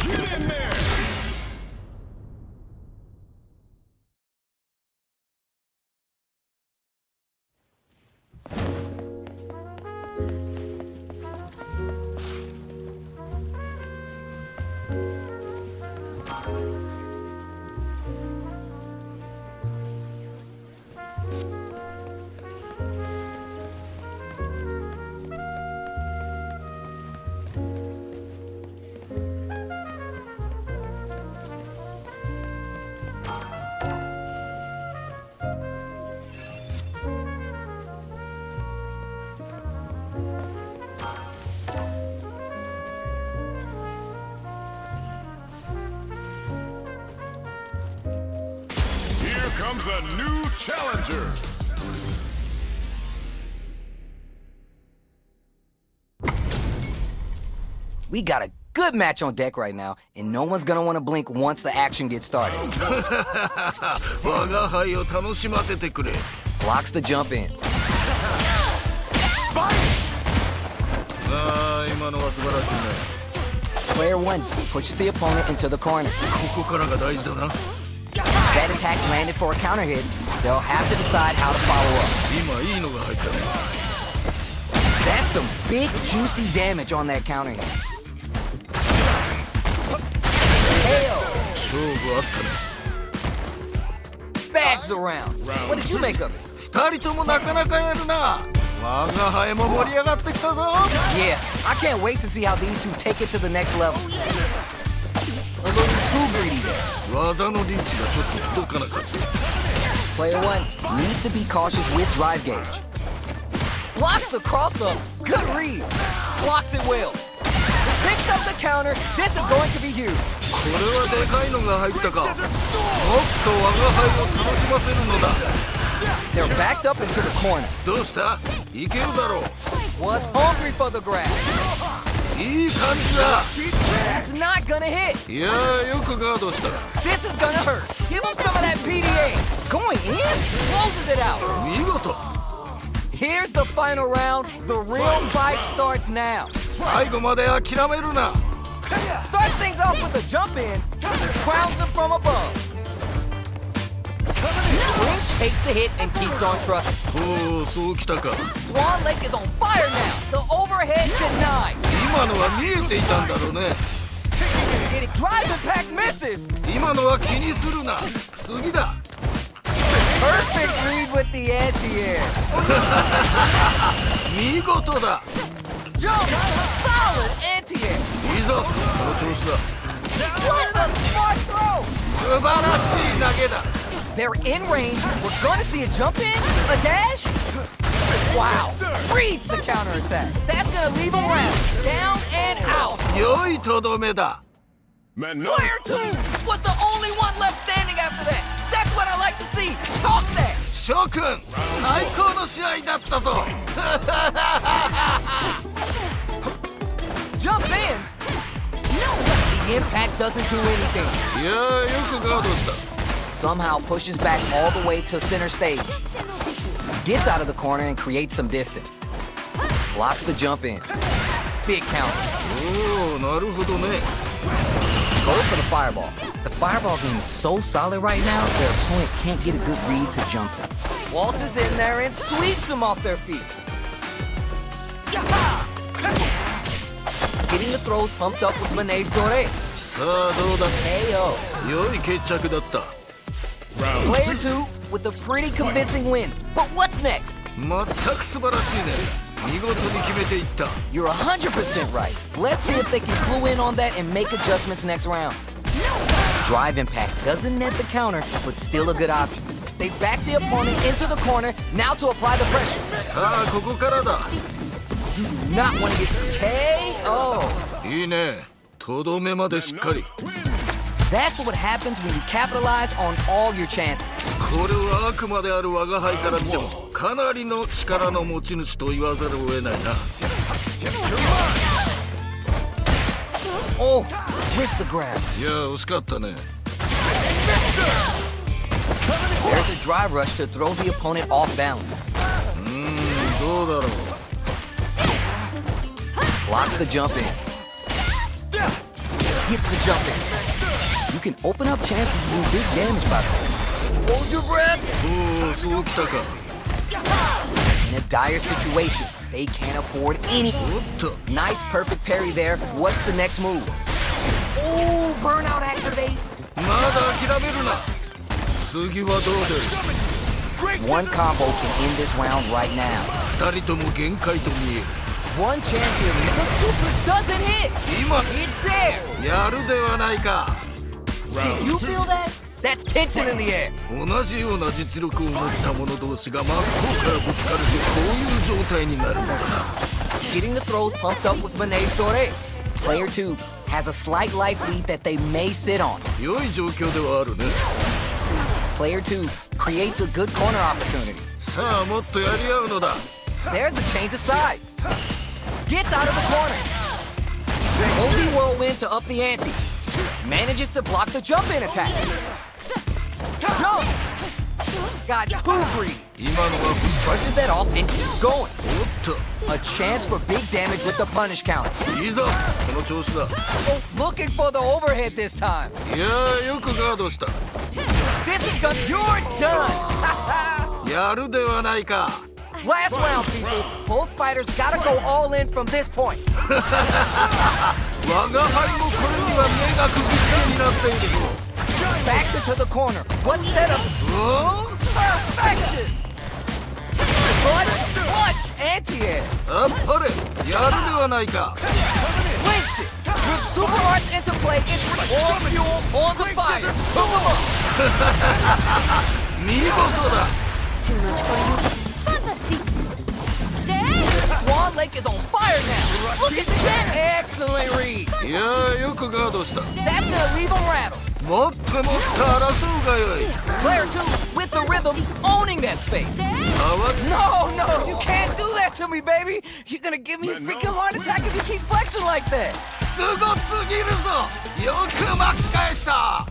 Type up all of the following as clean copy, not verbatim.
Get in there! Here comes a new challenger. We got a good match on deck right now, and no one's gonna want to blink once the action gets started. 我が輩を楽しませてくれ。 Blocks the jump in. ああ、今のは素晴らしいね。 Player 1 pushes the opponent into the corner. ここからが大事だな。 That attack landed for a counter hit. They'll have to decide how to follow up. 今いいのが入ったね。 That's some big, juicy damage on that counter hit. KO. 勝負あったね。 Bags the round. What did you make of it? 二人ともなかなかやるな。我が輩も盛り上がってきたぞ。 Yeah, I can't wait to see how these two take it to the next level. A little too greedy there. 技のリーチがちょっと届かなかった。 Player 1 needs to be cautious with drive gauge. Blocks the cross-up. Good read. Blocks it well. Picks up the counter. This is going to be huge. これはでかいのが入ったか。もっと我が輩を楽しませるのだ。 They're backed up into the corner. どうした？いけるだろう。 Was hungry for the grab. いい感じだ。 That's not gonna hit. いやー、よくガードした。 This is gonna hurt. Give him some of that PDA. Going in? Closes it out. 見事。 Here's the final round. The real fight starts now. 最後まで諦めるな。 Starts things off with a jump in. Crowns them from above. Lynch takes the hit and keeps on trucking. おお、そうきたか。 Swan Lake is on fire now. The overhead denied. 今のは見えていたんだろうね。 Getting drive impact misses. 今のは気にするな。次だ。 Perfect read with the anti-air. 見事だ。 Jump. Solid anti-air. いいぞ、この調子だ。 What a smart throw. 素晴らしい投げだ。 They're in range. We're going to see a jump in, a dash. Wow. Reads the counterattack. That's going to leave him round. Down and out. 良いとどめだ。 Man, no. Player 2 was the only one left standing after that. That's what I like to see. Talk that. 諸君、最高の試合だったぞ。 Jumps in. The impact doesn't do anything. いやー、よくガードした。 Somehow pushes back all the way to center stage. Gets out of the corner and creates some distance. Blocks the jump in. Big counter. おお、なるほどね。 Goes for the fireball. The fireball game is so solid right now, their opponent can't get a good read to jump them. Waltzes in there and sweeps them off their feet. Getting the throws pumped up with Manege Dore. さあ、どうだ。 KO. 良い決着だった。 Player 2 with a pretty convincing win. But what's next? 全く素晴らしいね。見事に決めていった。 You're 100% right. Let's see if they can clue in on that and make adjustments next round. Drive impact doesn't net the counter, but still a good option. They back the opponent into the corner, now to apply the pressure. さあ、ここからだ。 You do not want to get KO. いいね。とどめまでしっかり。 That's what happens when you capitalize on all your chances. これはあくまである我が輩から見てもかなりの力の持ち主と言わざるを得ないな。 Oh, missed the grab. いや、惜しかったね。 There's a drive rush to throw the opponent off balance. どうだろう。Blocks the jump in. Gets the jump in. You can open up chances to do big damage by this. Hold your breath. おお、そうきたか。 In a dire situation, they can't afford any. おっと、 Nice, perfect parry there. What's the next move? Oh, burnout activates. まだ諦めるな。次はどう出る？ One combo can end this round right now. 二人とも限界と見える。 One chance here. The super doesn't hit. 今、 It's there. やるではないか。 Did you feel that? That's tension in the air. 同じような実力を持った者同士が真っ向からぶつかるとこういう状態になるのだ。 Getting the throws pumped up with Mane's Dore. Player 2 has a slight life lead that they may sit on. 良い状況ではあるね。 Player 2 creates a good corner opportunity. さあ、もっとやり合うのだ。 There's a change of sides. Gets out of the corner. OD Whirlwind to up the ante. Manages to block the jump-in attack. Jump! Got too greedy. 今のは Brushes that off and keeps going. おっと、 A chance for big damage with the punish counter. いいぞ、その調子だ。 Oh, looking for the overhead this time. いやー、よくガードした。 This is good. You're done. やるではないか。 Last round, people. Both fighters gotta go all in from this point. 我が輩もこれには目が釘付けになっているぞ。 Back to the corner. What setup? おお、 Perfection. Clutch, anti-air. あっぱれ、やるではないか。 Links it. With super arts into play, it's all fuel on the fire. Hook 'em up. 見事だ。 Too much for you. Fantastic. Swan Lake is on fire now. Look at that. Excellent read. いやー、よくガードした。 That's gonna leave him rattled. もっともっと争うがよい。 Player 2 with the rhythm, owning that space. 触っ No, you can't do that to me, baby. You're gonna give me a freaking heart attack if you keep flexing like that. すごすぎるぞ。よく巻き返した。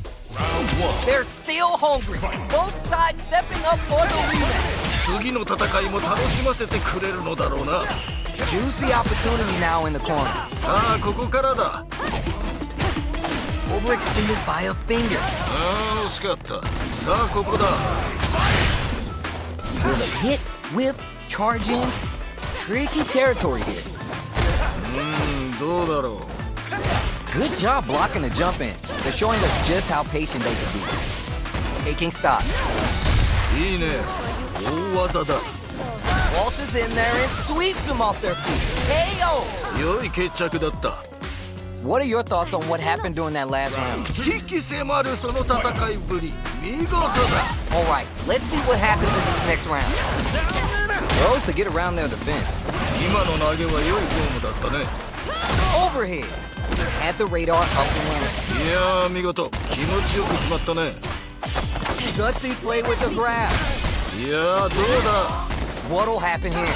They're still hungry. Both sides stepping up for the rematch. 次の戦いも楽しませてくれるのだろうな。 Juicy opportunity now in the corner. さあ、ここからだ。 Overextended by a finger. ああ、惜しかった。さあ、ここだ。 Will it hit, whip, charge in? Tricky territory here. どうだろう。 Good job blocking the jump in. They're showing us just how patient they can be. Taking stock. いいね。大技だ。 Waltzes in there and sweeps them off their feet. KO! 良い決着だった。 What are your thoughts on what happened during that last round? 危機迫るその戦いぶり。見事だ。 Alright, let's see what happens in this next round. Throws to get around their defense. 今の投げは良いフォームだったね。 Overhead. Had the radar up and running. いやー、見事。気持ちよく決まったね。 Gutsy play with the grab. いやー、どうだ。 What'll happen here?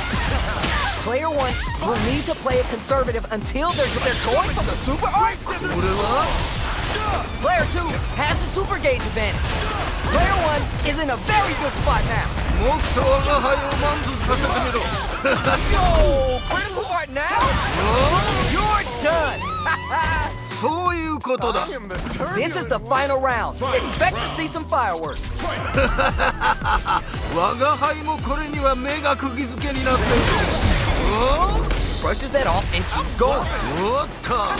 Player 1 will need to play it conservative until they're going for the super art. これは Player 2 has the super gauge advantage. Player 1 is in a very good spot now. もっと我が輩を満足させてみろ。 Yo, critical art now? You're done. そういうことだ。 This is the final round. Expect to see some fireworks. 我が輩もこれには目が釘付けになっている。 Brushes that off and keeps going. おっと。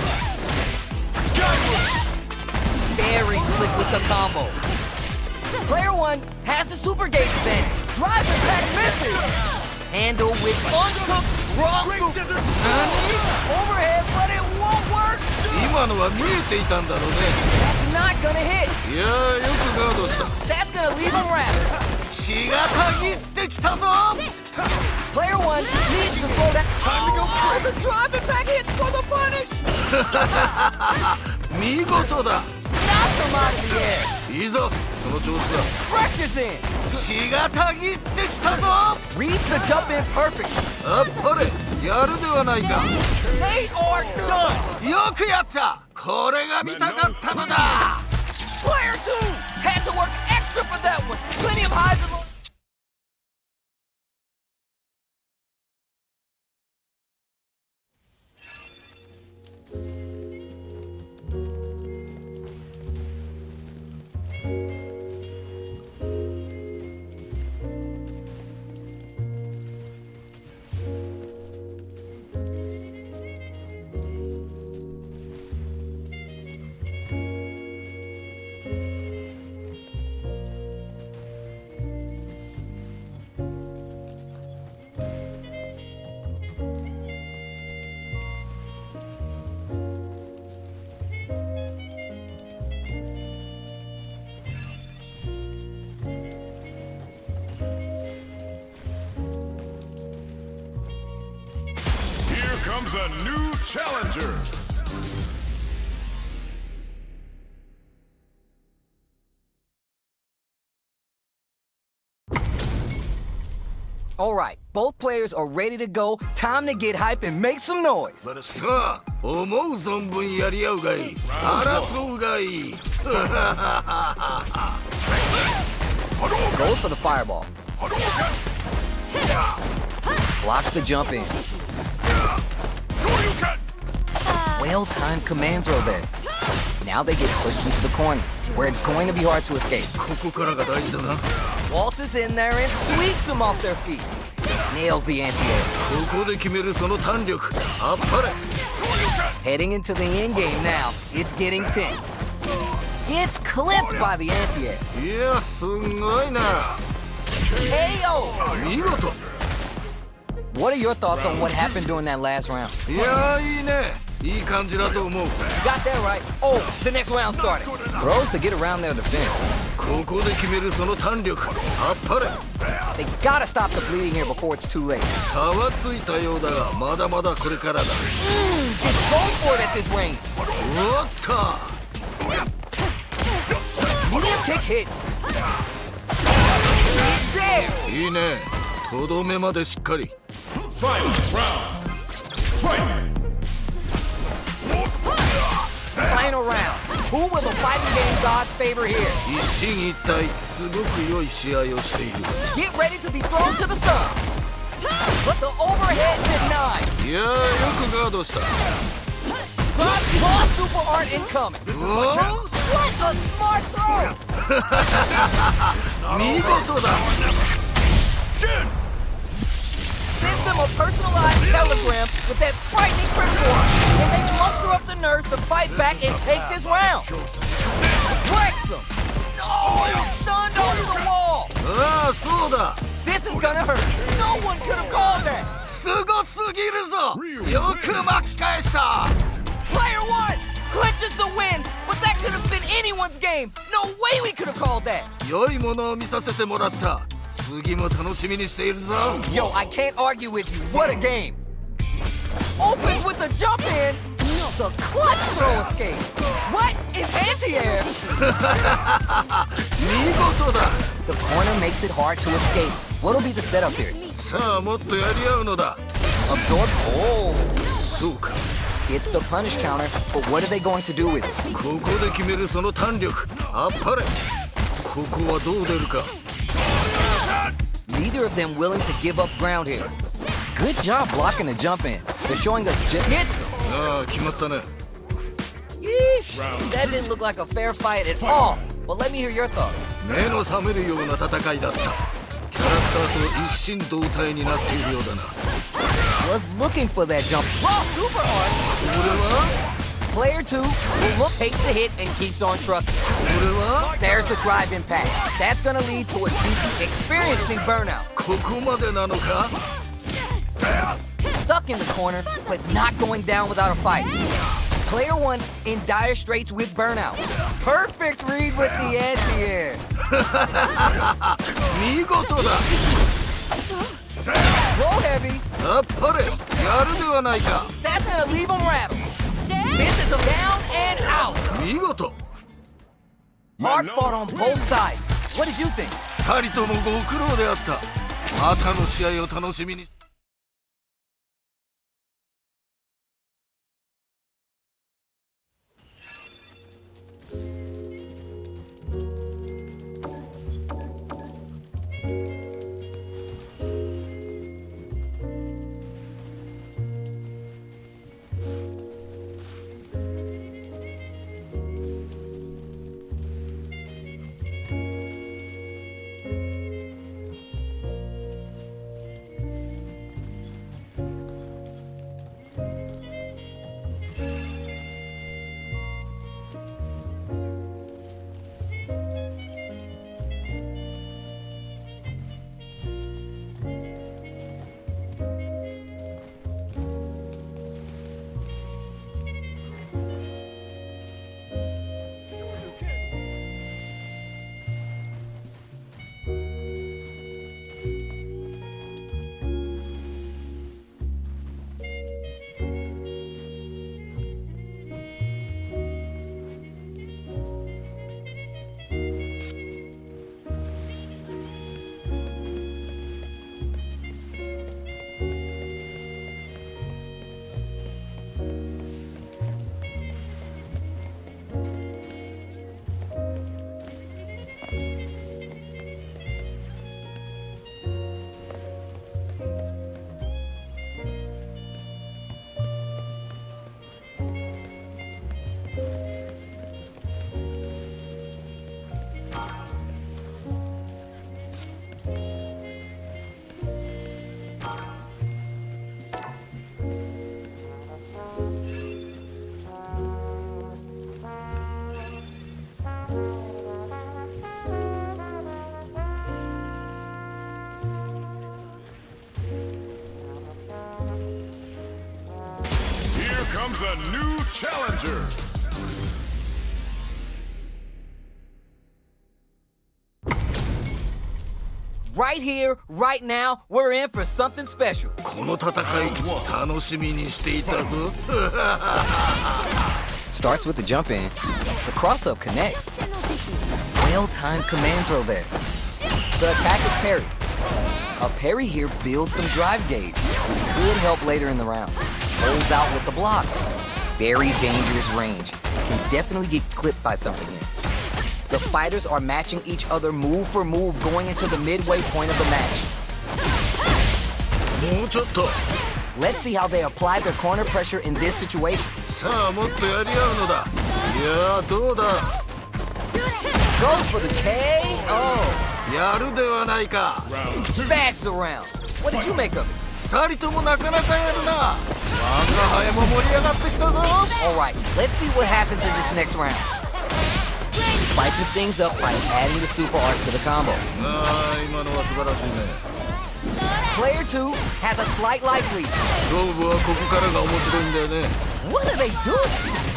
Very slick with the combo. Player 1 has the super gauge advantage. Drive impact misses. Handle with uncooked raw super. Overhead, but it won't work. 今のは見えていたんだろうね。 That's not gonna hit. いやー、よくガードした。 That's gonna leave him rattled. 血がたぎってきたぞ。 Player 1 needs to slow that. Time to go for the drive impact hits for the punish. 見事だ。 Knocked him out of the air. いいぞ、その調子だ。 Brushes in. 血がたぎってきたぞ。 Reads the jump in perfect. あっぱれ、やるではないか。 They are done. よくやった。これが見たかったのだ。 Player 2 had to work extra for that one. Plenty of highs and lows. comes a new challenger. All right, both players are ready to go. Time to get hype and make some noise. さあ思う存分やり合うがいい争うがいい Goes for the fireball. Blocks the jump in. Well-timed command throw there. Now they get pushed into the corner, where it's going to be hard to escape. ここからが大事だな Waltzes in there and sweeps them off their feet. Nails the anti-air. ここで決めるその弾力あっぱれ Heading into the end game now. It's getting tense. Gets clipped by the anti-air. いやすんごいな KO! 見事 What are your thoughts on what happened during that last round? いやいいねいい感じだと思う You got that right. Oh, the next round started. Throws to get around their defense. ここで決めるその弾力あっぱれ They gotta stop the bleeding here before it's too late. 差はついたようだがまだまだこれからだ Just go for it at this range. おっと Medium kick hits. It's there. いいねとどめまでしっかり Final round. Fight. Final round. Who will the fighting game gods favor here? 一進一退すごく良い試合をしている Get ready to be thrown to the sun. But the overhead denied. いやよくガードした Claw super art incoming. お What a smart throw. 見事だ Sends them a personalized telegram with that frightening critical art. And they muster up the nerves to fight back and take this round. Breaks them. Oh, he's stunned onto the wall. ああそうだ This is gonna hurt. No one could have called that. すごすぎるぞよく巻き返した Player one clinches the win, but that could have been anyone's game. No way we could have called that. 良いものを見させてもらった次も楽しみにしているぞ Yo, I can't argue with you. What a game. Opens with the jump in. The clutch throw escape. What? In anti-air? 見事だ The corner makes it hard to escape. What'll be the setup here? さあもっとやり合うのだ Absorb. Oh. そうか It's the punish counter, but what are they going to do with it? ここで決めるその弾力あっぱれここはどう出るか Neither of them willing to give up ground here. Good job blocking the jump in. They're showing us just hits. ああ決まったね Yeesh. That didn't look like a fair fight at all. But let me hear your thoughts. 目の覚めるような戦いだったキャラクターと一心同体になっているようだな Was looking for that jump. Raw super art. 俺は Player two, who look takes the hit and keeps on trusting. 俺は There's the drive impact. That's gonna lead to a DC experiencing burnout. ここまでなのか Stuck in the corner, but not going down without a fight. Player one in dire straits with burnout. Perfect read with the anti-air. 見事だ Low heavy. あっぱれやるではないか That's gonna leave him rattled. This is a down and out. 見事 Hard fought on both sides. What did you think? 二人ともご苦労であったまたの試合を楽しみに comes a new challenger. Right here, right now, we're in for something special. この戦い楽しみにしていたぞ Starts with the jump in. The cross-up connects. Well-timed command throw there. The attack is parry. A parry here builds some drive gauge. Could help later in the round. Holds out with the block. Very dangerous range. Can definitely get clipped by something here. The fighters are matching each other move for move going into the midway point of the match. もうちょっと Let's see how they apply their corner pressure in this situation. さあもっとやり合うのだいやーどうだ Goes for the KO. やるではないか Round two. Bags the round. What did you make of it? 二人ともなかなかやるな我が輩も盛り上がってきたぞ All right, let's see what happens in this next round. Spices things up by adding the super art to the combo. ああ今のは素晴らしいね Player 2 has a slight life lead. 勝負はここからが面白いんだよね What are they doing?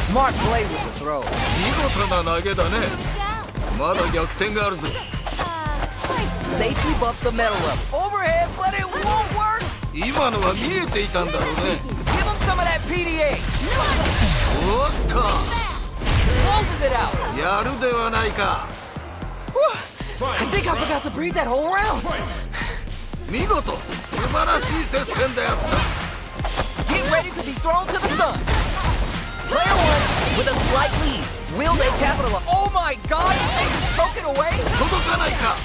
Smart play with the throw. 見事な投げだねまだ逆転があるぞ Safety buffs the metal up. Overhead, but it won't work. 今のは見えていたんだろうね Give him some of that PDA. おっと Closes it out. やるではないか Whew. I think I forgot to breathe that whole round. 見事素晴らしい接戦であった Get ready to be thrown to the sun. Player 1 with a slight lead. Will they capitalize? Oh my God! They just choke it away. 届かないか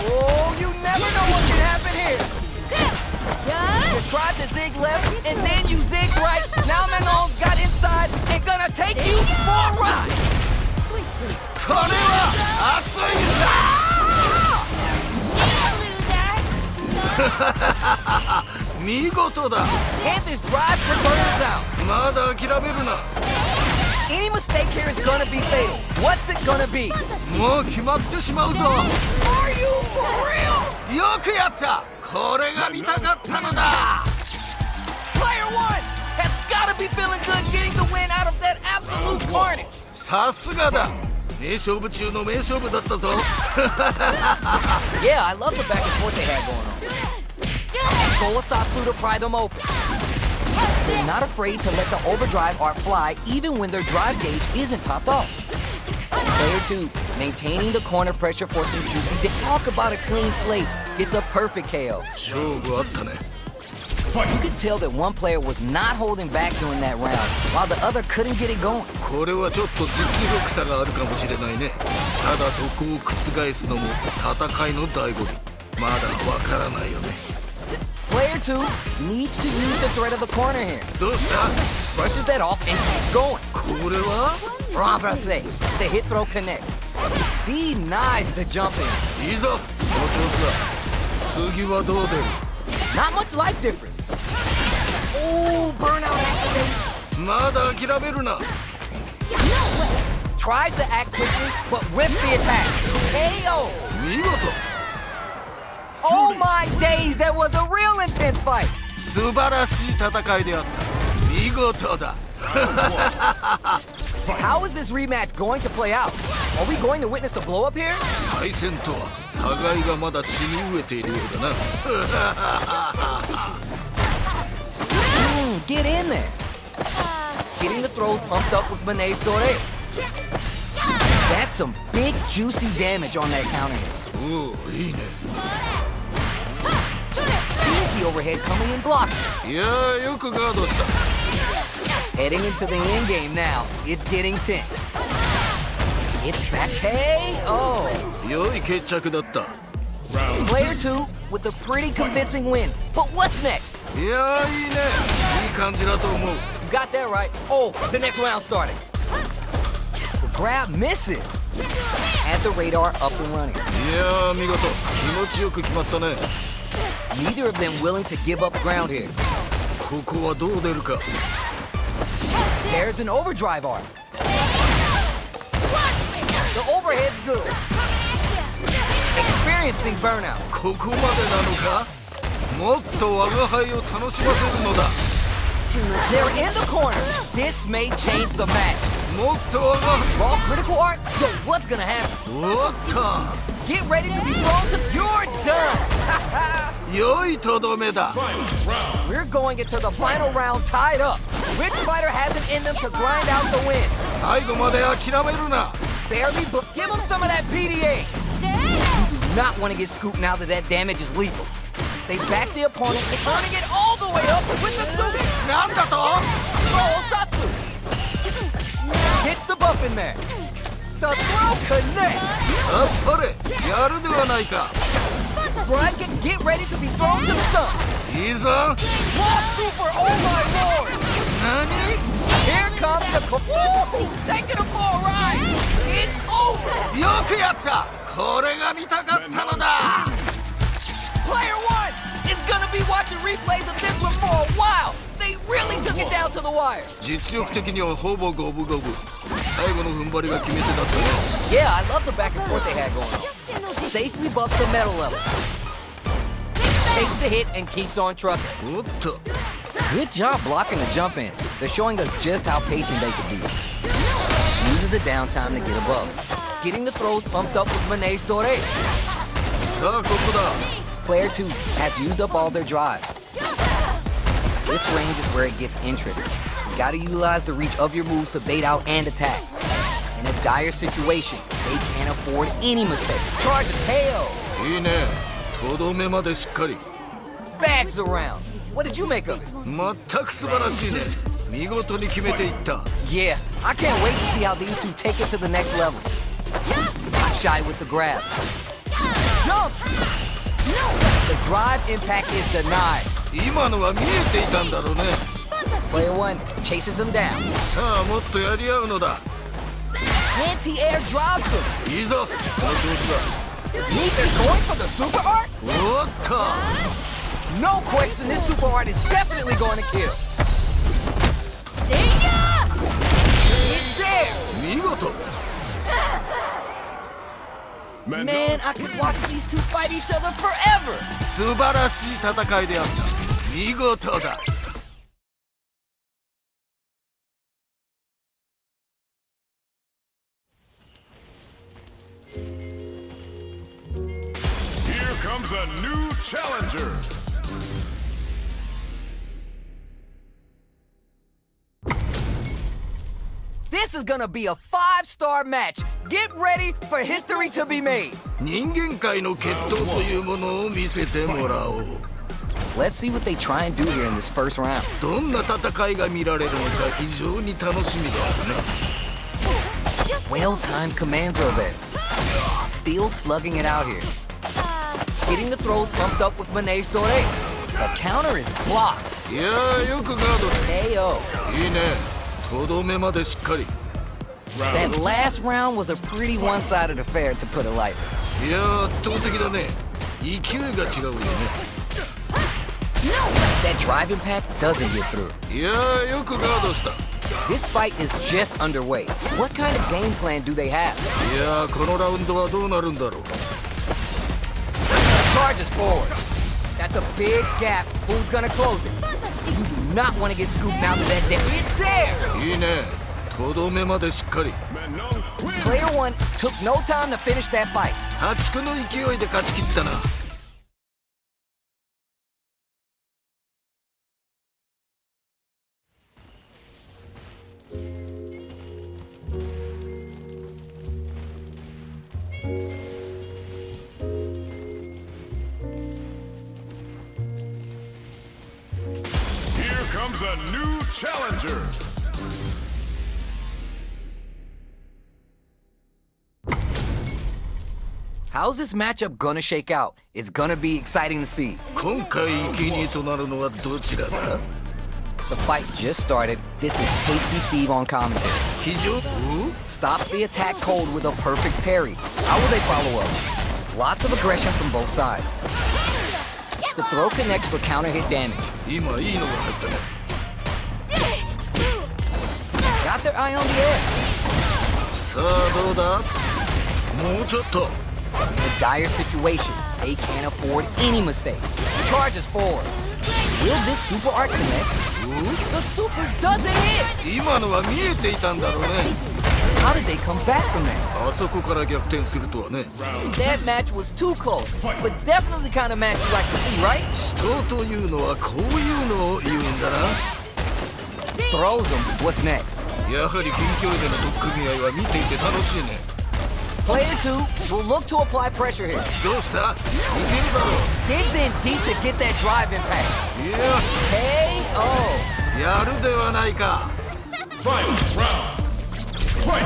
Oh, you never know what can happen here. You tried to zig left, and then you zig right. Now Manon's got inside and gonna take you for a ride. これは熱いんだ見事だ Panthers drive for Burner down. まだ諦めるな Any mistake here is gonna be fatal. What's it gonna be? もう決まってしまうぞ Are you for real? よくやったこれが見たかったのだ Player 1 has gotta be feeling good getting the win out of that absolute carnage. さすがだ名勝負中の名勝負だったぞ Yeah, I love the back and forth they had going on. Golasatsu to pry them open. They're not afraid to let the overdrive art fly even when their drive gauge isn't topped off. Player 2, maintaining the corner pressure for some juicy. Talk about a clean slate. It's a perfect KO. 勝負あったね You could tell that one player was not holding back during that round, while the other couldn't get it going. これはちょっと実力差があるかもしれないねただそこを覆すのも戦いの醍醐味まだわからないよね Player 2 needs to use the threat of the corner here. どうした Brushes that off and keeps going. これは Rembrace. The hit throw connects. Denies the jump in. いいぞこの調子だ次はどう出る Not much life difference. Oh, burnout activates. まだ諦めるな Tries to act quickly, but whips the attack. KO. 見事 Oh my days, that was a real intense fight. 素晴らしい戦いであった見事だ How is this rematch going to play out? Are we going to witness a blow up here? 再戦とは互いがまだ血に飢えているようだな Get in there. Getting the throws pumped up with Monet's Dore. That's some big juicy damage on that counter hit. おおいいね Sees the overhead coming and blocks it. いやーよくガードした Heading into the end game now. It's getting tense. It's back KO. 良い決着だった Round Player 2 with a pretty convincing win. But what's next? いやーいいねいい感じだと思う You got that right. Oh, the next round started. The grab misses. Had the radar up and running. いやー見事気持ちよく決まったね Neither of them willing to give up ground here. ここはどう出るか There's an overdrive arc. The overhead's good. Experiencing burnout. ここまでなのかもっと我が輩を楽しませるのだ Too much. They're in the corner. This may change the match. もっと上が Raw critical art? Yo, what's gonna happen? おっと Get ready to be thrown to. You're done. 良いとどめだ Final round. We're going into the final round tied up. Which fighter has it in them to grind out the win? 最後まで諦めるな Barely, but give him some of that PDA. You do not want to get scooped now that that damage is lethal. They back the opponent, turning it all the way up with the super. なんだと Oh, Satsu. Hits the buff in there. The throw connects. あっぱれやるではないか Brian can get ready to be thrown to the sun. いいぞ Wall super, oh my lord. 何 Here comes the Woo! Taking him for a ride. It's over. よくやったこれが見たかったのだ Player one is gonna be watching replays of this one for a while. They really took it down to the wire. 実力的にはほぼ五分五分最後の踏ん張りが決め手だったね Yeah, I love the back and forth they had going on. Safely buffs the metal level. Takes the hit and keeps on trucking. おっと Good job blocking the jump in. They're showing us just how patient they could be. Uses the downtime to get above. Getting the throws pumped up with Manege Dore. さあここだ Player 2 has used up all their drive. This range is where it gets interesting. You gotta utilize the reach of your moves to bait out and attack. In a dire situation, they can't afford any mistakes. Charge a KO. いいねとどめまでしっかり Bags the round. What did you make of it? 全く素晴らしいね見事に決めていった Yeah, I can't wait to see how these two take it to the next level. Not shy with the grab. Jump! The drive impact is denied. 今のは見えていたんだろうね Player 1 chases him down. さあもっとやり合うのだ Anti-air drops him. いいぞその調子 Neither going for the super art? だおっと No question, this super art is definitely going to kill. It's there. 見事 Man, I could watch these two fight each other forever. 素晴らしい戦いであった見事だ Here comes a new challenger. This is gonna be a 5-star match. Get ready for history to be made. 人間界の決闘というものを見せてもらおう Let's see what they try and do here in this first round. どんな戦いが見られるのか非常に楽しみだな Well-timed command throw there. Still slugging it out here. Getting the throws pumped up with Manege Dore. The counter is blocked. いやーよくガード KO. いいねとどめまでしっかり That last round was a pretty one-sided affair, to put it lightly. いやー圧倒的だね勢いが違うよね That drive impact doesn't get through. いやーよくガードした This fight is just underway. What kind of game plan do they have? いやーこのラウンドはどうなるんだろう Charges forward. That's a big gap. Who's gonna close it? You do not want to get scooped now that that it's there. いいねとどめまでしっかり Manon wins. Player 1 took no time to finish that fight. 破竹の勢いで勝ち切ったな Here comes a new challenger. How's this matchup gonna shake out? It's gonna be exciting to see. 今回生贄となるのはどちらだ The fight just started. This is Tasty Steve on commentary. 非常 Stops the attack cold with a perfect parry. How will they follow up? Lots of aggression from both sides. The throw connects for counter hit damage. 今いいのが入ったね Got their eye on the air. さあどうだもうちょっと In a dire situation, they can't afford any mistakes. Charges forward. Will this super art connect? The super doesn't hit! 今のは見えていたんだろうね。 How did they come back from that? あそこから逆転するとはね。 That match was too close, but definitely the kind of match you like to see, right? 人というのはこういうのを言うんだな。 Throws him. What's next? やはり近距離での取っ組み合いは見ていて楽しいね。 Player 2 will look to apply pressure here. どうした？いけるだろう。 Digs in deep to get that drive impact. よ KO. し、やるではないか。 Final round. Fight!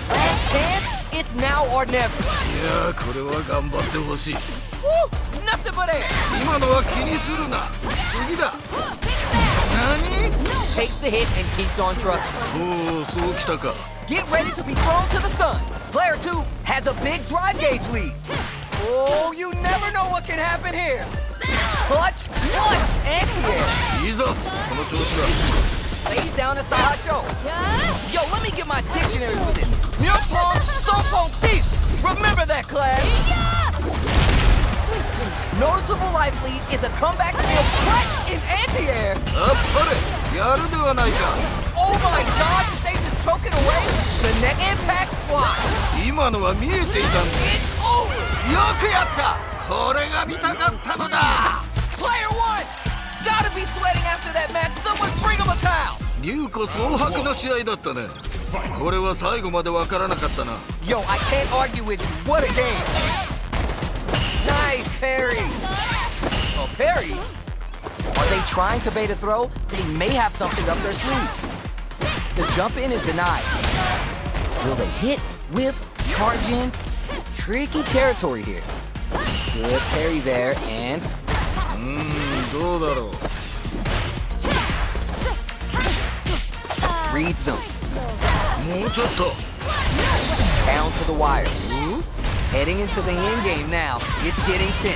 Last chance? It's now or never. いやー、これは頑張ってほしい。 Woo! Nothing but air. 今のは気にするな。次だ。何？ Takes the hit and keeps on trucking. おお、そうきたか。 Get ready to be thrown to the sun. Player 2 has a big drive gauge lead. Oh, you never know what can happen here. Clutch, anti-air. いいぞ、その調子だ。 Lays down a Sahacho. Yo, let me get my dictionary for this. Myopong, Songpong, Thief. Remember that, class. Noticeable life lead is a comeback skill clutch in anti-air. あっぱれ、やるではないか。 Oh my god, Sage is choking away. The net impact squat. 今のは見えていたんだ。 It's over. よくやった。これが見たかったのだ。 Player 1, gotta be sweating after that match. Someone bring him a towel. 入庫総白の試合だったね。これは最後までわからなかったな。 Yo, I can't argue with you. What a game. Nice parry. Oh, parry? Are they trying to bait a throw? They may have something up their sleeve. The jump in is denied. Will they hit, whip, charge in? Tricky territory here. Good parry there, and どうだろう。 reads them. もうちょっと。 Down to the wire. Heading into the end game now. It's getting tense.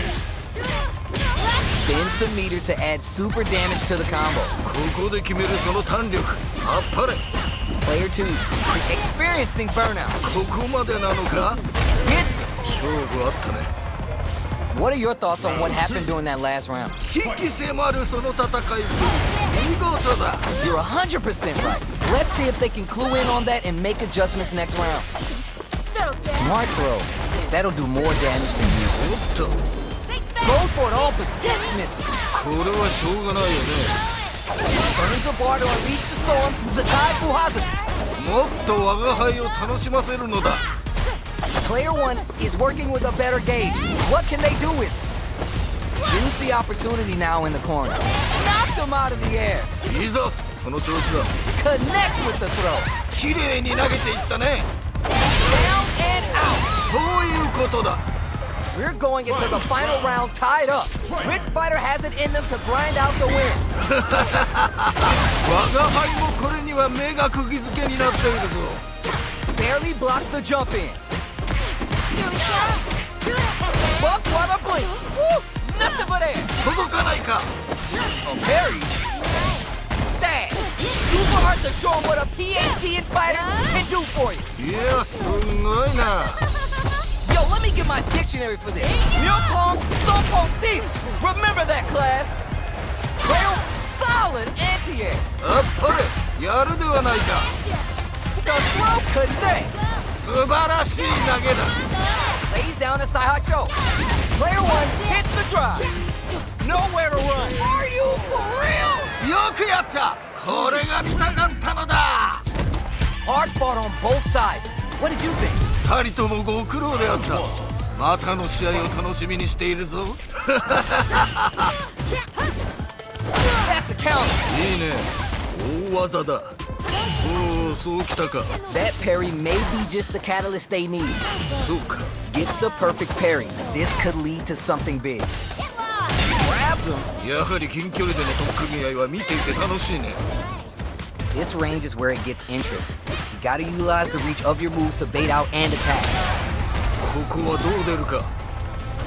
Spin some meter to add super damage to the combo. ここで決めるその弾力。あっぱれ。 Player 2 experiencing burnout. ここまでなのか。 Hits. 勝負あったね。 What are your thoughts on what happened during that last round? 危機迫るその戦いぶり。見事だ。 You're 100% right. Let's see if they can clue in on that and make adjustments next round. Smart throw. That'll do more damage than usual. おっと、 Goes for it all, but just misses. これはしょうがないよね。 Turns a bar to unleash the storm. Zakai Fuhazaki. もっと我が輩を楽しませるのだ。 Player 1 is working with a better gauge. What can they do with it? Juicy opportunity now in the corner. Knocks him out of the air. いいぞ、その調子だ。 Connects with the throw. 綺麗に投げていったね。 Down and out. そういうことだ。 We're going into the final round tied up. Which fighter has it in them to grind out the win? 我が輩もこれには目が釘付けになっているぞ。 Barely blocks the jump in. Buffs while they're blink. Woo! Nothing but air. 届かないか。 Oh, parry. That. Super hard to show 'em what a PAT fighter can do for you. いや、すごいな。 Yo, let me get my dictionary for this. Myopong, Songpong, Thief. Remember that, class. Well, solid anti-air. あっぱれ、やるではないか。 The throw connects. 素晴らしい投げだ。 Lays down a Saihacho. Player 1 hits the drive. Nowhere to run. Are you for real? よくやった。これが見たかったのだ。 Hard fought on both sides. What did you think? 二人ともご苦労であった。またの試合を楽しみにしているぞ。 That's a counter. いいね。大技だ。おお、そうきたか。 That parry may be just the catalyst they need. そうか。 Gets the perfect parry. This could lead to something big. Grabs him. やはり近距離での取っ組み合いは見ていて楽しいね。 This range is where it gets interesting. You gotta utilize the reach of your moves to bait out and attack. ここはどう出るか。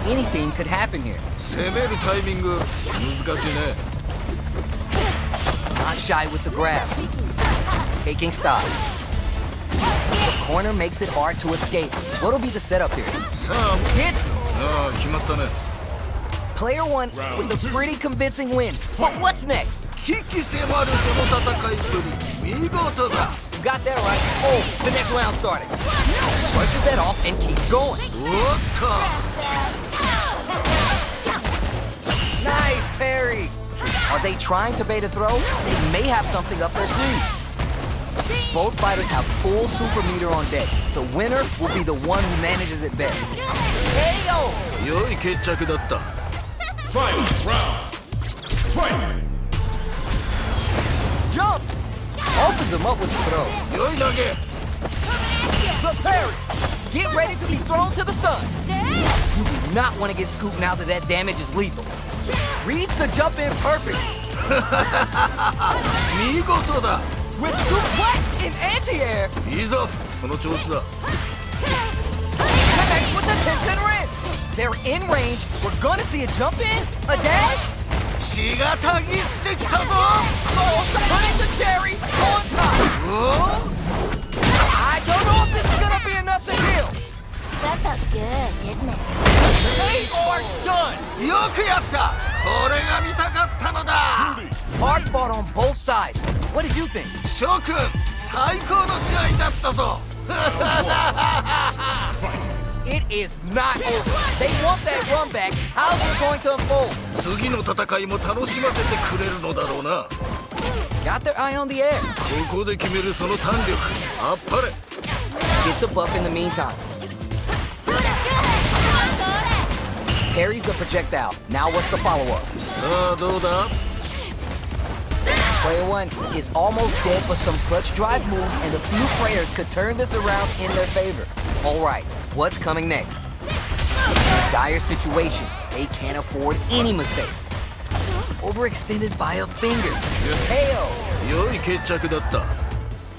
Anything could happen here. 攻めるタイミング難しいね。 Not shy with the grab. Taking stock. The corner makes it hard to escape. What'll be the setup here? さあ、 Hits. ああ決まったね。Player one with a pretty convincing win. But what's next? 危機迫るその戦いっぷり見事だ You got that right. Oh, the next round started. Brushes that off and keeps going. おっと Nice parry. Are they trying to bait a throw? They may have something up their sleeves. Both fighters have full super meter on deck. The winner will be the one who manages it best. KO! 良い決着だった Final round. Fight! Jumps! Opens him up with the throw. 良い投げ The parry! Get ready to be thrown to the sun. You do not want to get scooped now that that damage is lethal. Reads the jump in perfect. 見事だ With suplex in anti-air. いいぞその調子だ Connects with the Tencent Rin. They're in range. We're gonna see a jump in, a dash. 血がたぎってきたぞ Oh, putting the cherry on top. お I don't know if this is gonna be enough to kill. That felt good, isn't it? They are done. よくやったこれが見たかったのだ Hard fought on both sides. What did you think? 諸君最高の試合だったぞ It is not over. They want that run back. How's it going to unfold? 次の戦いも楽しませてくれるのだろうな Got their eye on the air. ここで決めるその弾力あっぱれ Gets a buff in the meantime. Parries the projectile. Now what's the follow-up? さあどうだ Player one is almost dead, but some clutch drive moves and a few prayers could turn this around in their favor. All right, what's coming next? Dire situation. They can't afford any mistakes. Overextended by a finger. KO. 良い決着だった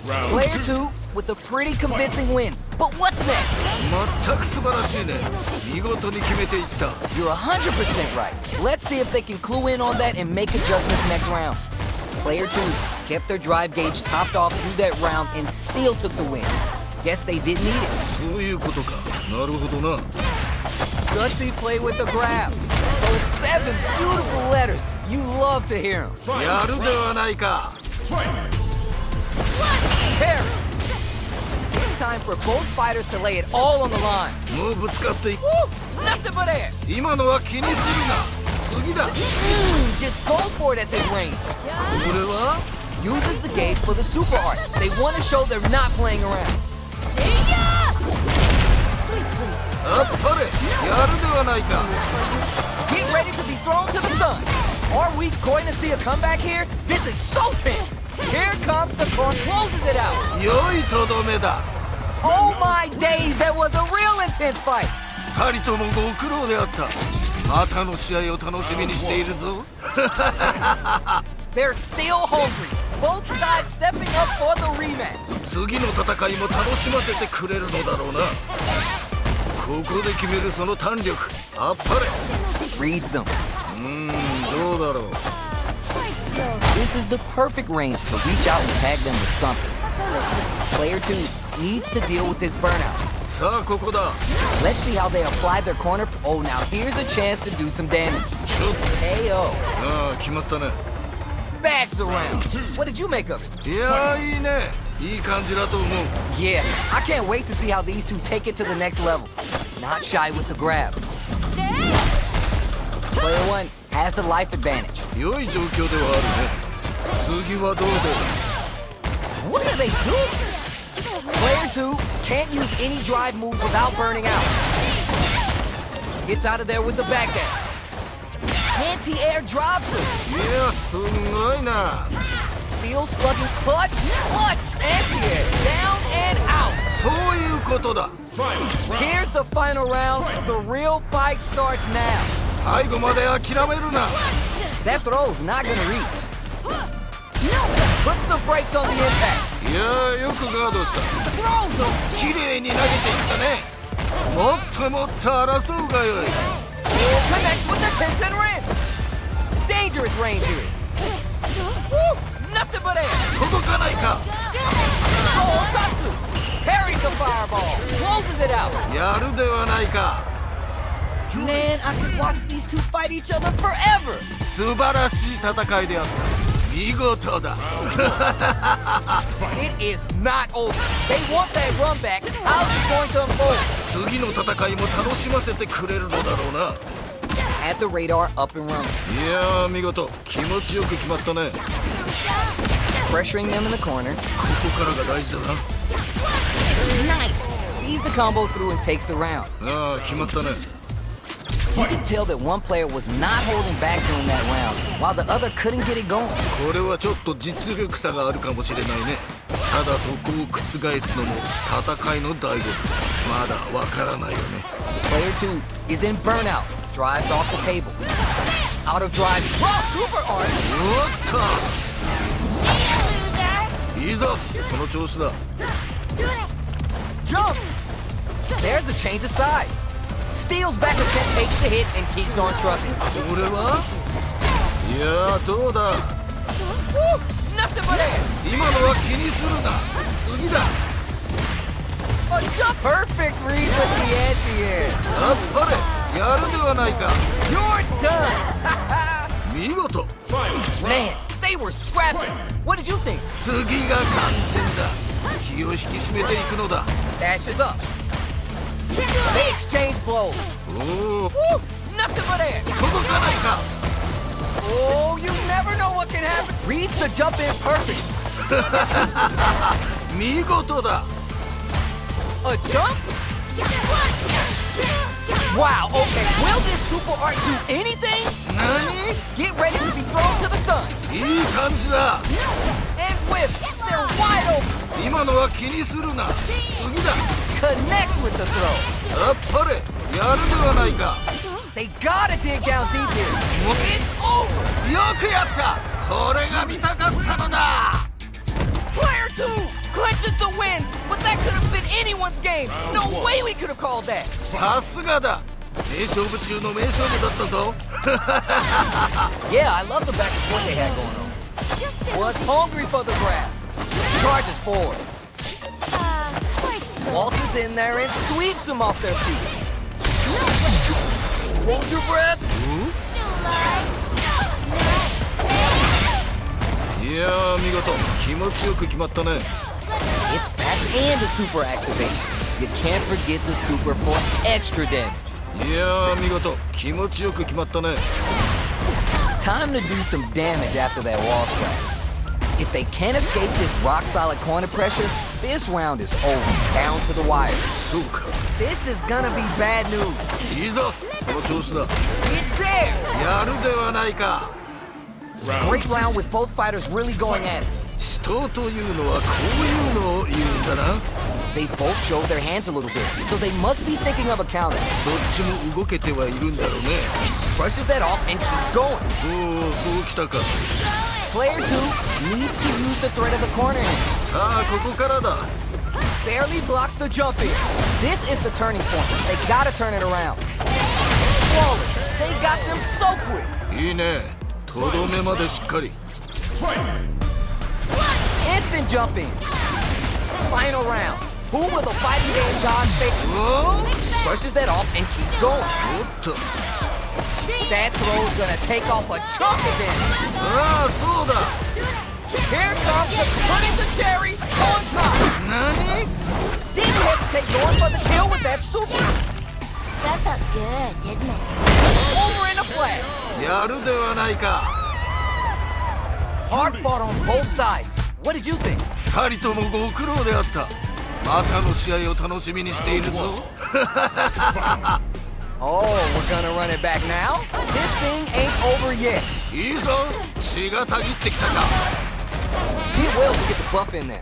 Round Player two. two with a pretty convincing win. But what's next? 全く素晴らしいね見事に決めていった You're 100% right. Let's see if they can clue in on that and make adjustments next round. Player two kept their drive gauge topped off through that round and still took the win. Guess they didn't need it. そういうことかなるほどな Gutsy play with the grab. Those 7 beautiful letters. You love to hear them. やるではないか Fight! Parry. It's time for both fighters to lay it all on the line. もうぶつかってい Woo! Nothing but air. 今のは気にするな次だ Just goes for it at this range. これは Uses the gauge for the super art. They want to show they're not playing around. Sweet please. あっぱれやるではないか Get ready to be thrown to the sun. Are we going to see a comeback here? This is so tense. Here comes the corn, closes it out. 良いとどめだ Oh my days, that was a real intense fight. 二人ともご苦労であったまたの試合を楽しみにしているぞ They're still hungry. Both sides stepping up for the rematch. 次の戦いも楽しませてくれるのだろうなここで決めるその弾力あっぱれ Reads them. どうだろう This is the perfect range to reach out and tag them with something. Player 2 needs to deal with this burnout. さあここだ Let's see how they apply their corner. Oh, now here's a chance to do some damage. ちょっ KO. とああ決まったね Bags around. What did you make of it? いやーいいねいい感じだと思う Yeah, I can't wait to see how these two take it to the next level. Not shy with the grab. Player 1 has the life advantage. 良い状況ではあるね次はどうだ What are they doing? Player 2 can't use any drive moves without burning out. Gets out of there with the back dash. Anti-air drops him. いやすごいな Steel slugging clutch, anti-air, down and out. そういうことだ Final round. Here's the final round. The real fight starts now. 最後まで諦めるな That throw's not gonna reach. Puts the brakes on the impact. いやーよくガードした Throws him. 綺麗に投げていったねもっともっと争うがよい Connects with the Tencent Rin. Dangerous range here. Woo! Nothing but air. 届かないか Oh, Satsu. Parries the fireball. Closes it out. やるではないか Man, I could watch these two fight each other forever. 素晴らしい戦いであった。見事だ。 It is not over. They want that run back. How's it going to unfold? 次の戦いも楽しませてくれるのだろうな。 Had the radar up and running. いやー見事、気持ちよく決まったね。 Pressuring them in the corner. ここからが大事だな。 Nice. Sees the combo through and takes the round. ああ、決まったね。 You could tell that one player was not holding back during that round, while the other couldn't get it going. これはちょっと実力差があるかもしれないね。ただそこを覆すのも戦いの醍醐味。まだわからないよね。 Player 2 is in burnout. Drives off the table. Out of driving. Raw super art. おっといいぞ、その調子だ。 Jump. There's a change of sides. Steals back a check, takes the hit, and keeps on trucking. これはいやーどうだ。 Woo! Nothing but air. 今のは気にするな。次だ。 A jump. Perfect read with the anti-air. やっぱりやるではないか。 You're done. 見事。 Fight. Man, they were scrapping. What did you think? 次が肝心だ。気を引き締めていくのだ。 Dashes up. They exchange blows. おお、 Woo! Nothing but air. 届かないか。 Oh, you never know what can happen. Reads the jump in perfect. 見事だ。 A jump? Wow, okay. Will this super art do anything? 何？ Get ready to be thrown to the sun. いい感じだ。 And whips. They're wide open. 今のは気にするな。次だ。 Connects with the throw. やっぱりやるではないか。 They gotta dig down deep here. It's over. よくやった。これが見たかったのだ。 Player 2 clinches the win, but that could have been anyone's game. No way we could have called that. さすがだ。名勝負中の名勝負だったぞ。 Yeah, I love the back and forth they had going on. Was hungry for the grab. Charges forward. Waltzes in there and sweeps them off their feet. Hold your breath. いやー見事、気持ちよく決まったね。 It's back and a super activation. You can't forget the super for extra damage. いやー見事、気持ちよく決まったね。 Time to do some damage after that wall scratch. If they can't escape this rock-solid corner pressure, this round is over, down to the wire. そうか。 This is gonna be bad news. いいぞ、その調子だ。 It's there! やるではないか。 Great round with both fighters really going at it. 死闘というのはこういうのを言うんだな。 They both showed their hands a little bit, so they must be thinking of a counter. どっちも動けてはいるんだろうね。 Brushes that off and keeps going. おお、そうきたか。 Player 2 needs to use the threat of the corner in. さあ、ここからだ。 Barely blocks the jump in. This is the turning point. They gotta turn it around. Flawless. They got them so quick. いいね。とどめまでしっかり。 Fight. Instant jumping. Final round. Who will the fighting game god face? Whoa. Brushes that off and keeps going. おっと。 That throw's gonna take off a chunk of damage. ああ、そうだ。 Here comes the putting the cherry on top. 何？ Didn't hesitate going for the kill with that super. That felt good, didn't it? Over in a flash. やるではないか。 Hard fought on both sides. What did you think? 二人ともご苦労であった。またの試合を楽しみにしているぞ。 Oh, we're gonna run it back now? This thing ain't over yet. いいぞ。血がたぎってきたか。 Did well to get the buff in there.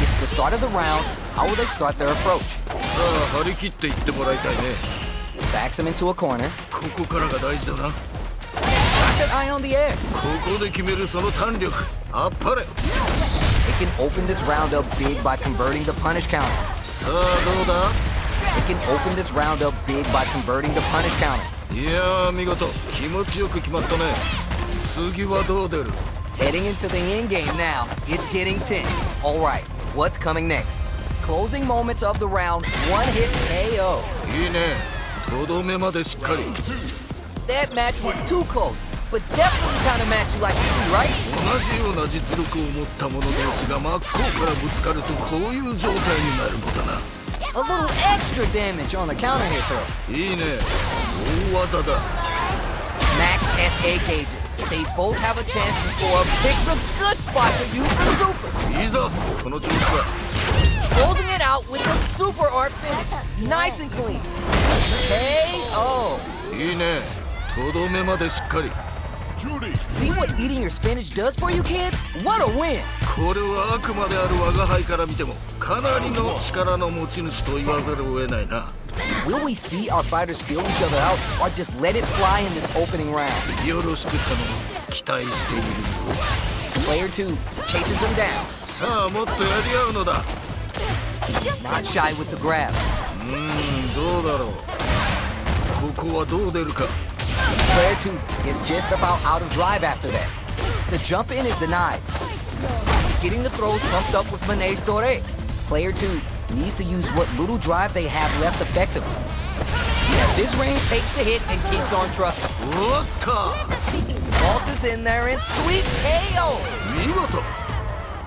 It's the start of the round. How will they start their approach? さあ、張り切っていってもらいたいね。 Backs him into a corner. ここからが大事だな。 Got that eye on the air. ここで決めるその弾力。あっぱれ。 They can open this round up big by converting the punish counter. さあ、どうだ。 They can open this round up big by converting the punish counter. いやー、見事。気持ちよく決まったね。次はどう出る？ Heading into the end game now. It's getting tense. All right, what's coming next? Closing moments of the round. One hit KO. いいね。とどめまでしっかり。 That match was too close, but definitely kind of match you like to see, right? 同じような実力を持った者同士が真っ向からぶつかるとこういう状態になるのだな。 A little extra damage on the counter hit throw. いいね、大技だ。 Max SA cages. They both have a chance before picks a good spot to use the super. いいぞ、その調子だ。 Holding it out with the super art finish. Nice and clean. KO. いいね、とどめまでしっかり。 Judy. See what eating your spinach does for you kids? What a win. これはあくまである我が輩から見てもかなりの力の持ち主と言わざるを得ないな。 Will we see our fighters feel each other out or just let it fly in this opening round? よろしく頼む、期待しているぞ。 Player 2 chases him down. さあもっとやり合うのだ。 Not shy with the grab. どうだろう。ここはどう出るか。 Player 2 is just about out of drive after that. The jump in is denied. Getting the throws pumped up with Manege Dore. Player 2 needs to use what little drive they have left effectively. At this range, takes the hit and keeps on trucking. おっと、 Pulses in there and sweet KO. 見事。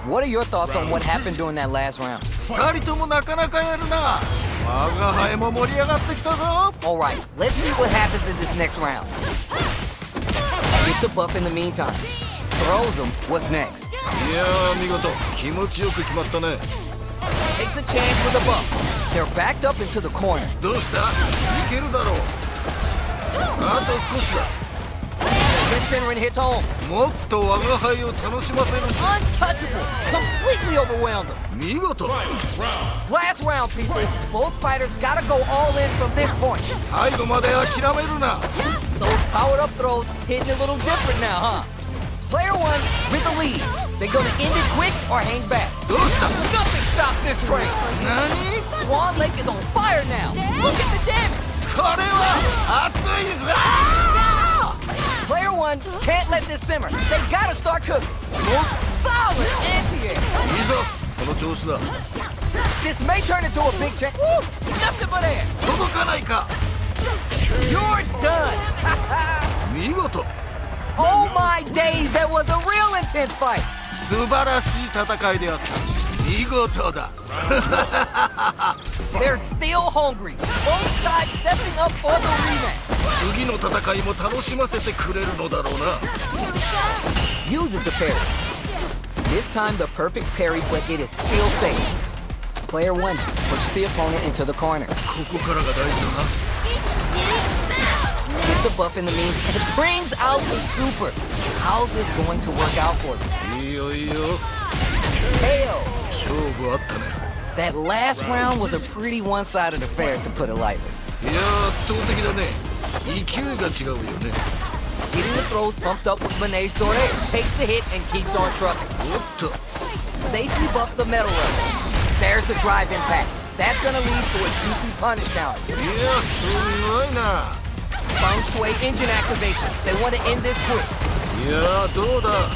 What are your thoughts on what happened during that last round? 二人ともなかなかやるな。我が輩も盛り上がってきたぞ。 Alright, let's see what happens in this next round. Gets a buff in the meantime. Throws him. What's next? いやー見事、気持ちよく決まったね。 Takes a chance with a buff. They're backed up into the corner. どうした？いけるだろう。あと少しだ。 Ken Senrin hits home. もっと我が輩を楽しませる。 Untouchable. Completely overwhelmed them. 見事。 Round. Last round, people. Both fighters gotta go all in from this point. 最後まで諦めるな。 Those powered up throws hitting a little different now, huh? Player 1 with the lead. They gonna end it quick or hang back? どうした？ Nothing stops this train. 何？ Swan Lake is on fire now. Look at the damage. これは熱いぞ。 Player 1 can't let this simmer. They gotta start cooking. Solid anti-air. いいぞ、その調子だ。 This may turn into a big change. Woo! Nothing but air. 届かないか。 You're done. 見事。 Oh my days, that was a real intense fight. 素晴らしい戦いであった。見事だ。 They're still hungry. Both sides stepping up for the rematch. 次の戦いも楽しませてくれるのだろうな。 Uses the parry. This time the perfect parry, but it is still safe. Player 1 pushes the opponent into the corner. ここからが大事だな。 Gets a buff in the mean and brings out the super. How's this going to work out for them? いいよいいよ。 KO. 勝負あったね。 That last round was a pretty one-sided affair, to put it lightly. いやー圧倒的だね。勢いが違うよね。 Getting the throws pumped up with Manege Dore. Takes the hit and keeps on trucking. おっと。 Safety buffs the metal level. There's the drive impact. That's gonna lead to a juicy punish counter. いやすごいな。 Feng Shui engine activation. They want to end this quick. いやどうだ。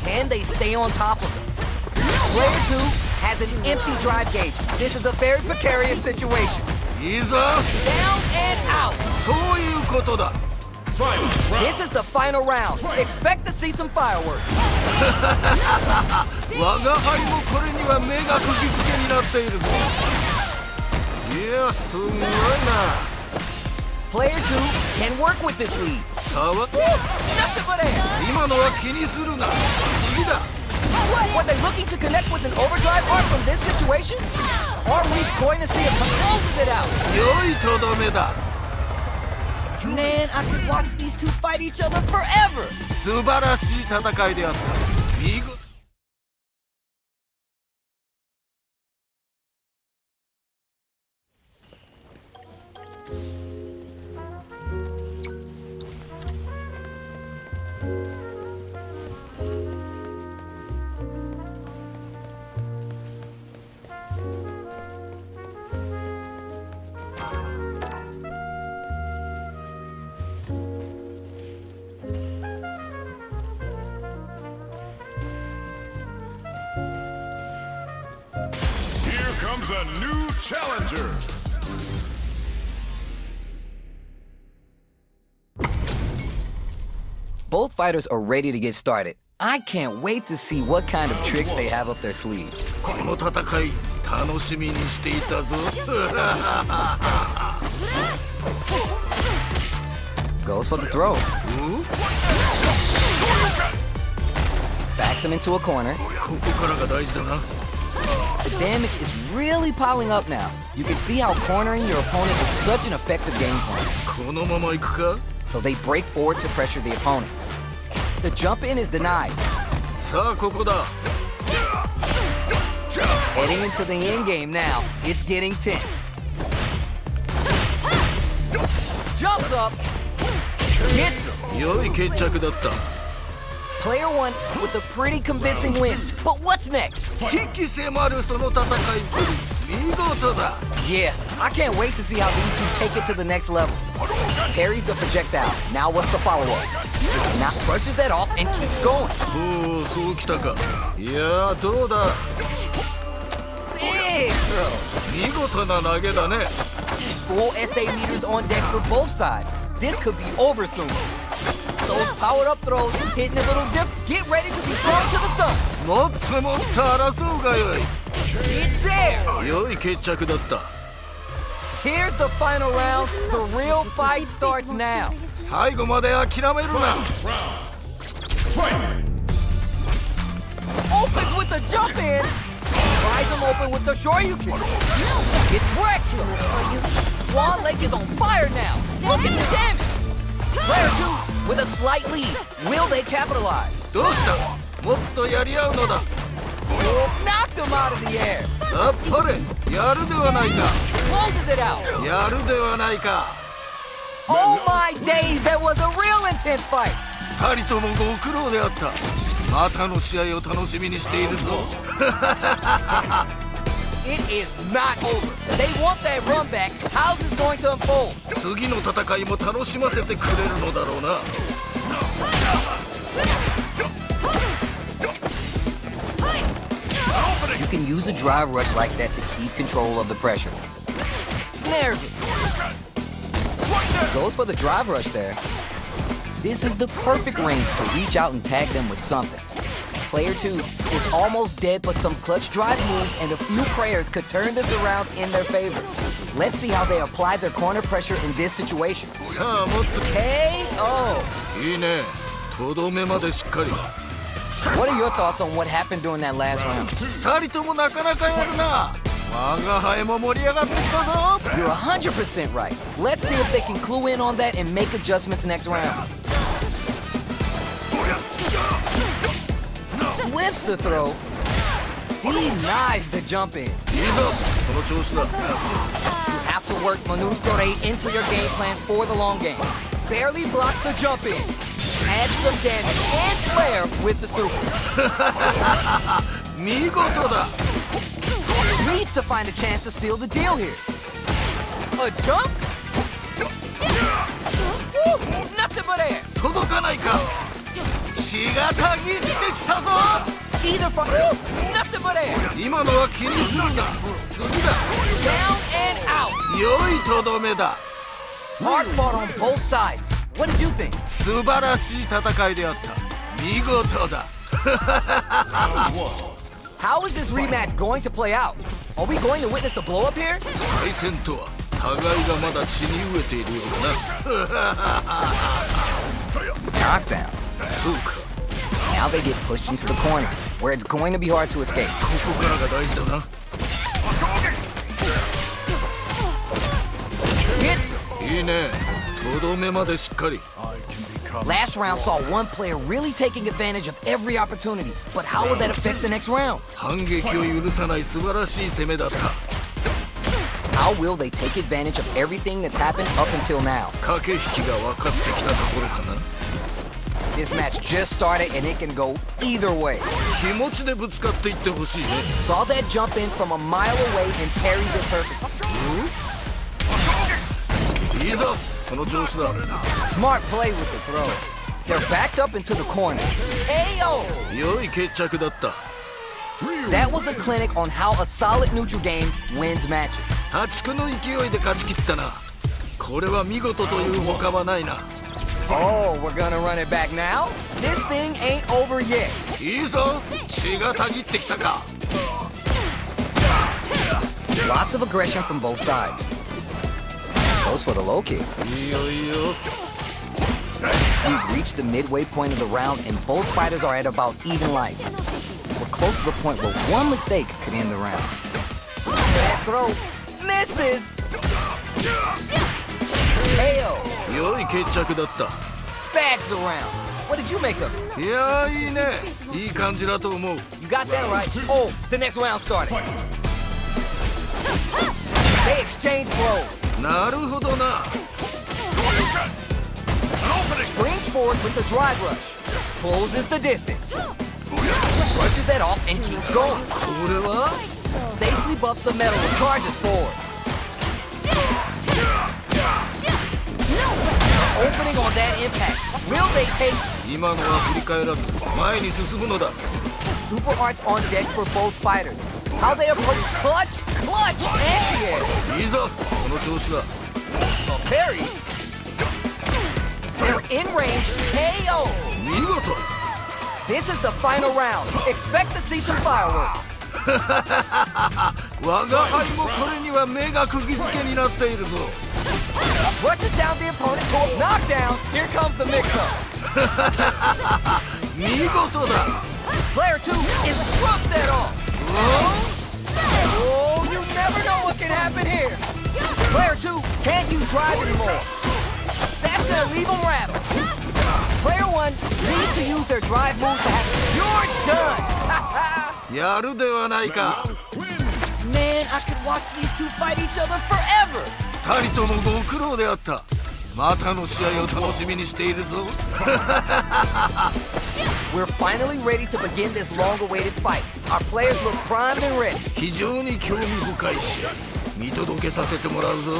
And they stay on top of it. Player 2 has an empty drive gauge. This is a very precarious situation. いいぞ。 Down and out. そういうことだ。 Final This round. is the final round. Expect to see some fireworks. 我が輩もこれには目が釘付けになっているぞ。いやすごいな。 Player 2 can work with this lead. さわ Woo! Nothing but air. 今のは気にするな。次だ。 Were they looking to connect with an overdrive arc from this situation? Or are we going to see a closes it out? 良いとどめだ。 Man, I could watch these two fight each other forever. 素晴らしい戦いであった。見事。 Here comes a new challenger. Both fighters are ready to get started. I can't wait to see what kind of tricks they have up their sleeves. この戦い楽しみにしていたぞ。Goes for the throw. Backs him into a corner. ここからが大事だな。 The damage is really piling up now. You can see how cornering your opponent is such an effective game plan. このまま行くか。 So they break forward to pressure the opponent. The jump in is denied. さあここだ。 Heading into the end game now. It's getting tense. Jumps up. Hits him. 良い決着だった。 Player one with a pretty convincing win. But what's next? 危機迫るその戦いぶり見事だ。 Yeah, I can't wait to see how these two take it to the next level. Parries the projectile. Now what's the follow-up? It's not brushes that off and keeps going. おおそうきたか。いやどうだ。 Big throw. 見事な投げだね。 Full SA meters on deck for both sides. This could be over soon. Those powered up throws, hitting a little dip. Get ready to be thrown to the sun. もっともっと争うがよい。 It's there. 良い決着だった。 Here's the final round. The real fight starts now. 最後まで諦めるな。 Fight! Opens with the jump in. Tries him open with the shoryuken. It wrecks him. Swan Lake is on fire now. Look at the damage. Player two with a slight lead. Will they capitalize? どうした。もっとやり合うのだ。 Knocked him out of the air. あっぱれやるではないか。 Closes it out. やるではないか。 Oh my days, that was a real intense fight. 二人ともご苦労であった。またの試合を楽しみにしているぞ。 It is not over. They want that run back. How's this going to unfold? 次の戦いも楽しませてくれるのだろうな。 You can use a drive rush like that to keep control of the pressure. Snares it. Goes for the drive rush there. This is the perfect range to reach out and tag them with something. Player two is almost dead, but some clutch drive moves and a few prayers could turn this around in their favor. Let's see how they apply their corner pressure in this situation. さあもっと KO! いいね。とどめまでしっかり。 What are your thoughts on what happened during that last round? 二人ともなかなかやるな。我が輩も盛り上がってきたぞ。 You're 100% right. Let's see if they can clue in on that and make adjustments next round. Lifts the throw. Denies the jump in. いいぞその調子だ。 You have to work Manustore into your game plan for the long game. Barely blocks the jump in. Adds some damage and flair with the super. 見事だ。 Needs to find a chance to seal the deal here. A jump? Woo, nothing but air. 届かないか。血がたぎってきたぞ。 Either from nothing but air. 今のは気にするな。次だ。 Down and out. 良いとどめだ。 Hard fought on both sides. What did you think? 素晴らしい戦いであった。見事だ。 How is this rematch going to play out? Are we going to witness a blow up here? 対戦とは互いがまだ血に飢えているようだな。 Knockdown. そうか。 Now they get pushed into the corner, where it's going to be hard to escape. ここからが大事だな。 Hits. いいね。とどめまでしっかり。 Last round saw one player really taking advantage of every opportunity, but how will that affect the next round? 反撃を許さない素晴らしい攻めだった。 How will they take advantage of everything that's happened up until now? 駆け引きが分かってきたところかな。 This match just started and it can go either way. 気持ちでぶつかっていってほしいね。 Saw that jump in from a mile away and parries it perfectly. いいぞその調子だ。 Smart play with the throw. They're backed up into the corner. AO! 良い決着だった。 That was a clinic on how a solid neutral game wins matches. 破竹の勢いで勝ち切ったな。これは見事という他はないな。Oh, we're gonna run it back now? This thing ain't over yet. いいぞ血がたぎってきたか Lots of aggression from both sides. Goes for the low kick. いいよいいよ We've reached the midway point of the round, and both fighters are at about even life. We're close to the point where one mistake could end the round. Bad throw. Misses! KO. 良い決着だった Bags the round. What did you make of it? いやーいいねいい感じだと思う You got that right. Oh, the next round started. They exchange blows. なるほどな Springs forward with the drive rush. Closes the distance. Brushes that off and keeps going. これは Safely buffs the metal and charges forward. Opening on that impact. Will they take? 今のは振り返らず前に進むのだ Super arts on deck for both fighters. How they approach clutch, anti-air. いいぞこの調子は A parry. They're in range. KO. 見事 This is the final round. Expect to see some fireworks. 我が輩もこれには目が釘付けになっているぞ Rushes down the opponent to a knockdown. Here comes the mix-up. 見事だ Player 2 is dropped that off. Oh, you never know what can happen here. Player 2 can't use drive anymore. That's gonna leave him rattled. Player 1 needs to use their drive moves to have. You're done. やるではないか Man, I could watch these two fight each other forever. 二人ともご苦労であったまたの試合を楽しみにしているぞ We're finally ready to begin this long-awaited fight. Our players look primed and ready. 非常に興味深いし見届けさせてもらうぞ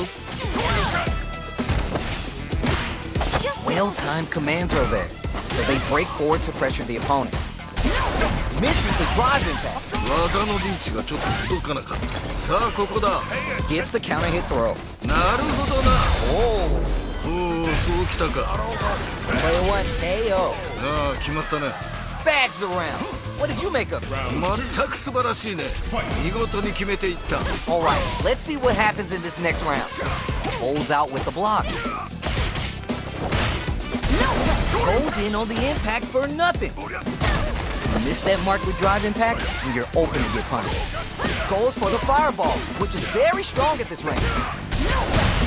Well-timed command throw there. So they break forward to pressure the opponent. Misses the drive impact. 技のリーチがちょっと届かなかったさあここだ Gets the counter hit throw. なるほどな Oh, おおそうきたか player 1 KO. ああ決まったね Bags the round. What did you make of it? 全く素晴らしいね見事に決めていった All right, let's see what happens in this next round. Holds out with the block. Goes in on the impact for nothing. You miss that mark with drive impact, and you're open to get punished. Goes for the fireball, which is very strong at this range.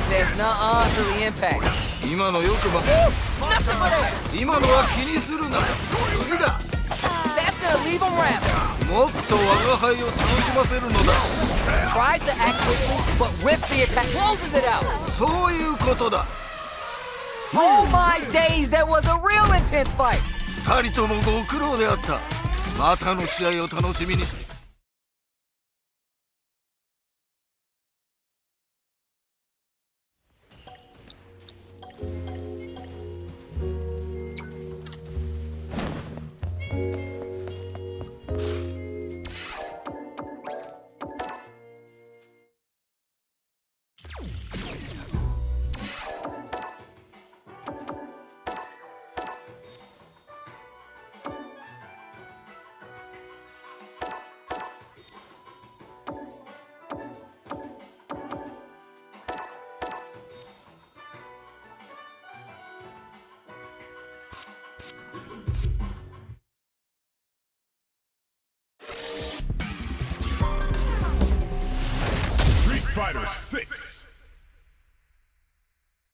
There's nuh-uh to the impact. 今のよくば Nothing but air. 今のは気にするな次だ That's gonna leave him rattled. もっと我が輩を楽しませるのだ Tries to act quickly, but whiffs the attack. Closes it out. そういうことだ Oh my days, that was a real intense fight. 二人ともご苦労であったまたの試合を楽しみに Street Fighter 6.